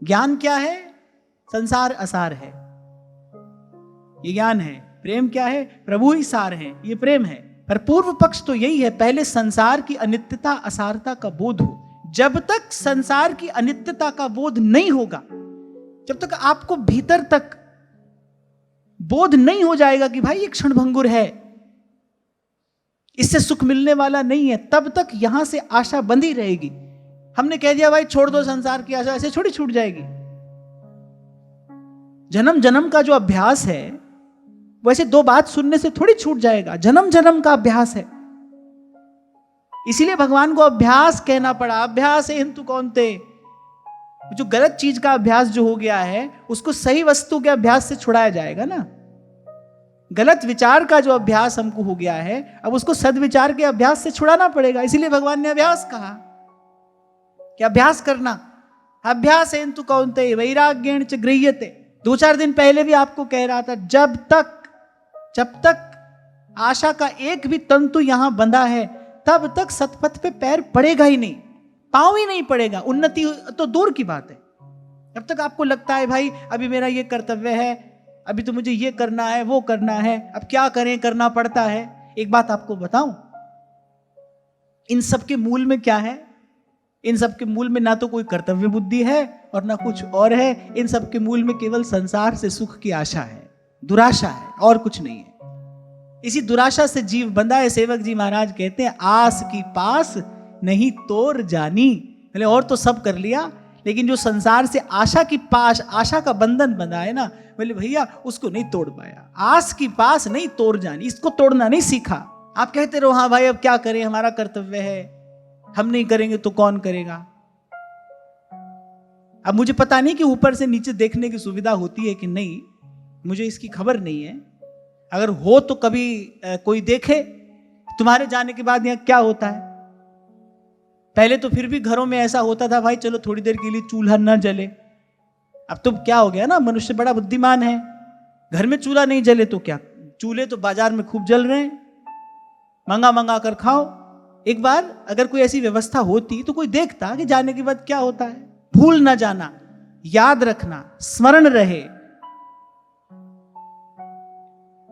ज्ञान क्या है? संसार असार है, ये ज्ञान है। प्रेम क्या है? प्रभु ही सार है, ये प्रेम है। पर पूर्व पक्ष तो यही है, पहले संसार की अनित्यता असारता का बोध हो। जब तक संसार की अनित्यता का बोध नहीं होगा, जब तक आपको भीतर तक बोध नहीं हो जाएगा कि भाई ये क्षणभंगुर है, इससे सुख मिलने वाला नहीं है, तब तक यहां से आशा बंधी रहेगी। हमने कह दिया भाई छोड़ दो संसार की आशा, ऐसे छोड़ी छूट जाएगी। जन्म जन्म का जो अभ्यास है वैसे दो बात सुनने से थोड़ी छूट जाएगा, जन्म जन्म का अभ्यास है। इसीलिए भगवान को अभ्यास कहना पड़ा। अभ्यास हिंतु कौनते, जो गलत चीज का अभ्यास जो हो गया है उसको सही वस्तु के अभ्यास से छुड़ाया जाएगा ना। गलत विचार का जो अभ्यास हमको हो गया है, अब उसको सद्विचार के अभ्यास से छुड़ाना पड़ेगा। इसीलिए भगवान ने अभ्यास कहा कि अभ्यास करना। अभ्यास हिंतु कौनते वैराग्येण च गृह्यते। 2-4 दिन पहले भी आपको कह रहा था, जब तक आशा का एक भी तंतु यहां बंधा है तब तक सतपथ पे पैर पड़ेगा ही नहीं, पांव ही नहीं पड़ेगा। उन्नति तो दूर की बात है। जब तक आपको लगता है भाई अभी मेरा ये कर्तव्य है, अभी तो मुझे ये करना है वो करना है, अब क्या करें, करना पड़ता है। एक बात आपको बताऊं, इन सब के मूल में क्या है? इन सब के मूल में ना तो कोई कर्तव्य बुद्धि है और ना कुछ और है। इन सब के मूल में केवल संसार से सुख की आशा है, दुराशा है, और कुछ नहीं है। इसी दुराशा से जीव बंधा है। सेवक जी महाराज कहते हैं, आस की पास नहीं तोड़ जानी। बोले और तो सब कर लिया, लेकिन जो संसार से आशा की पास, आशा का बंधन बंधा है ना, बोले भैया उसको नहीं तोड़ पाया। आस की पास नहीं तोड़ जानी, इसको तोड़ना नहीं सीखा। आप कहते रहो हाँ भाई अब क्या करें, हमारा कर्तव्य है, हम नहीं करेंगे तो कौन करेगा। अब मुझे पता नहीं कि ऊपर से नीचे देखने की सुविधा होती है कि नहीं, मुझे इसकी खबर नहीं है। अगर हो तो कभी कोई देखे तुम्हारे जाने के बाद यहां क्या होता है। पहले तो फिर भी घरों में ऐसा होता था भाई चलो थोड़ी देर के लिए चूल्हा न जले। अब तो क्या हो गया ना, मनुष्य बड़ा बुद्धिमान है। घर में चूल्हा नहीं जले तो क्या, चूल्हे तो बाजार में खूब जल रहे हैं, मंगा मंगा कर खाओ। एक बार अगर कोई ऐसी व्यवस्था होती तो कोई देखता कि जाने के बाद क्या होता है। भूल ना जाना, याद रखना, स्मरण रहे।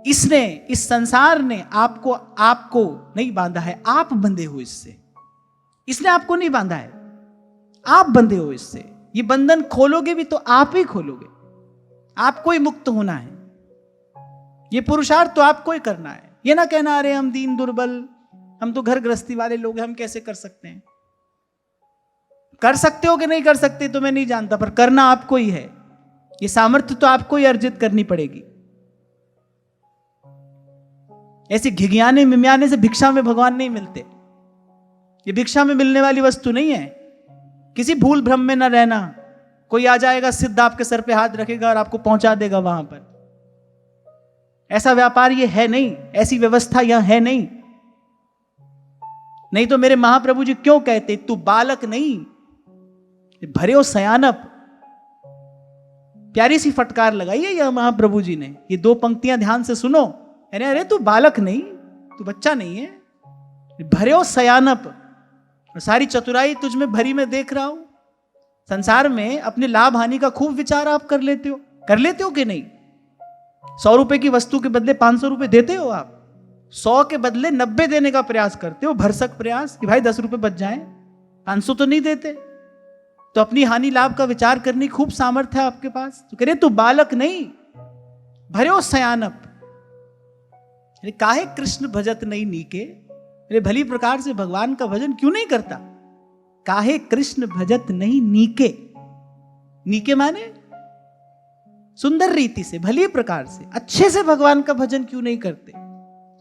इसने, इस संसार ने आपको नहीं बांधा है, आप बंधे हो इससे। इसने आपको नहीं बांधा है, आप बंधे हो इससे। ये बंधन खोलोगे भी तो आप ही खोलोगे, आपको ही मुक्त होना है। ये पुरुषार्थ तो आपको ही करना है। ये ना कहना अरे हम दीन दुर्बल, हम तो घर गृहस्थी वाले लोग हैं, हम कैसे कर सकते हैं। कर सकते हो कि नहीं कर सकते तो मैं नहीं जानता, पर करना आपको ही है। ये सामर्थ्य तो आपको ही अर्जित करनी पड़ेगी। ऐसे घिघियाने मिमियाने से भिक्षा में भगवान नहीं मिलते। ये भिक्षा में मिलने वाली वस्तु नहीं है। किसी भूल भ्रम में न रहना। कोई आ जाएगा सिद्ध आपके सर पे हाथ रखेगा और आपको पहुंचा देगा वहां पर। ऐसा व्यापार ये है नहीं, ऐसी व्यवस्था यहां है नहीं। नहीं तो मेरे महाप्रभु जी क्यों कहते तू बालक नहीं भरे हो सयानप। प्यारी सी फटकार लगाई है यह महाप्रभु जी ने। ये 2 पंक्तियां ध्यान से सुनो। अरे अरे तू बालक नहीं, तू बच्चा नहीं है, भरे हो सयानप। और सारी चतुराई तुझ में भरी मैं देख रहा हूं। संसार में अपने लाभ हानि का खूब विचार आप कर लेते हो कि नहीं। 100 रुपए की वस्तु के बदले 500 रुपए देते हो आप। 100 के बदले 90 देने का प्रयास करते हो, भरसक प्रयास कि भाई 10 रुपए बच जाएं, 500 तो नहीं देते। तो अपनी हानि लाभ का विचार करने की खूब सामर्थ्य है आपके पास। तो कह रहे तू बालक नहीं भरे हो सयानप। अरे काहे कृष्ण भजत नहीं नीके। अरे भली प्रकार से भगवान का भजन क्यों नहीं करता। काहे कृष्ण भजत नहीं नीके। नीके माने सुंदर रीति से, भली प्रकार से, अच्छे से भगवान का भजन क्यों नहीं करते।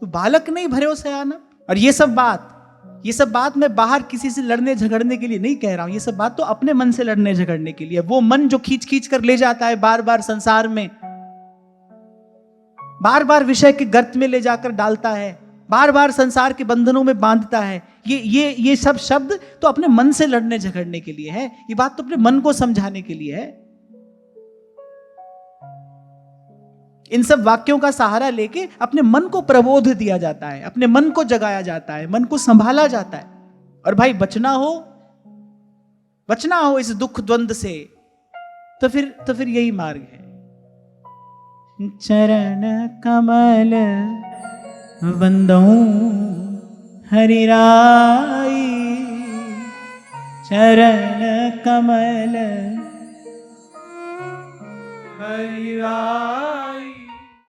तो बालक नहीं भरे हो सयानप। और ये सब बात मैं बाहर किसी से लड़ने झगड़ने के लिए नहीं कह रहा हूं। ये सब बात तो अपने मन से लड़ने झगड़ने के लिए। वो मन जो खींच खींच कर ले जाता है बार बार संसार में, बार बार विषय के गर्त में ले जाकर डालता है, बार बार संसार के बंधनों में बांधता है। ये सब शब्द तो अपने मन से लड़ने झगड़ने के लिए है। ये बात तो अपने मन को समझाने के लिए है। इन सब वाक्यों का सहारा लेके अपने मन को प्रबोध दिया जाता है, अपने मन को जगाया जाता है, मन को संभाला जाता है। और भाई बचना हो इस दुख द्वंद से, तो फिर यही मार्ग है। चरण कमल वंदो हरिराई, चरण कमल हरिराई।